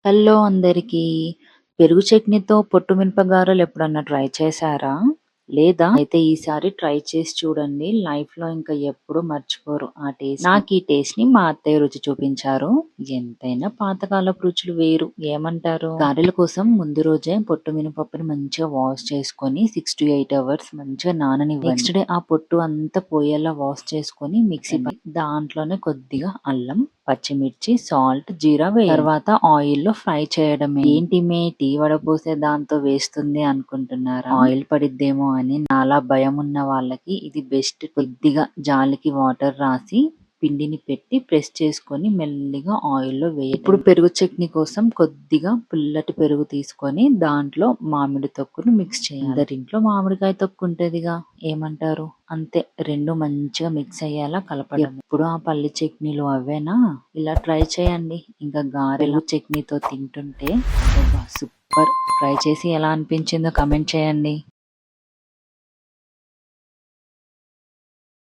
Hello అందరికీ. పెరుగు చట్నీతో పొట్టు మిరపగారెలు ఎప్పుడన్నా ట్రై చేశారా? లేదా? అయితే ఈసారి ట్రై చేసి చూడండి. లైఫ్‌లో ఇంకా ఎప్పుడు మర్చిపోరు ఆ టేస్ట్. నాకు ఈ టేస్ట్‌ని మా అత్తయ్య రుచి చూపించారు. ఎంతైనా పాతకాలపు రుచులు వేరు. ఏమంటారు? గారెల కోసం ముందు రోజే పొట్టు మినపప్పుని మంచిగా వాష్ చేసుకొని 6-8 అవర్స్ మంచిగా నాననివ్వండి. నెక్స్ట్ డే ఆ పొట్టు అంతా పోయేలా వాష్ చేసుకొని దాంట్లోనే కొద్దిగా అల్లం, పచ్చిమిర్చి, సాల్ట్, జీరా వేయాలి. తర్వాత ఆయిల్‌లో ఫ్రై చేయడమే. ఏంటి టీ వడపోసే దాంతో వేస్తుంది అనుకుంటున్నారా? ఆయిల్ పడిద్దేమో అని. నాలా భయం ఉన్న వాళ్ళకి ఇది బెస్ట్. కొద్దిగా జాలికి వాటర్ రాసి పిండిని పెట్టి ప్రెస్ చేసుకొని మెల్లిగా ఆయిల్‌లో వేయాలి. ఇప్పుడు పెరుగు చట్నీ కోసం కొద్దిగా పుల్లటి పెరుగు తీసుకొని దాంట్లో మామిడి తొక్కును మిక్స్ చేయాలి. అందరింట్లో మామిడికాయ తొక్కు ఉంటదిగా, ఏమంటారు? అంతే, రెండు మంచిగా మిక్స్ అయ్యేలా కలపడం. ఎప్పుడు ఆ పల్లి చట్నీలు అవేనా? ఇలా ట్రై చేయండి. ఇంకా గారెలు చట్నీతో తింటుంటే సూపర్. ట్రై చేసి ఎలా అనిపించిందో కమెంట్ చేయండి.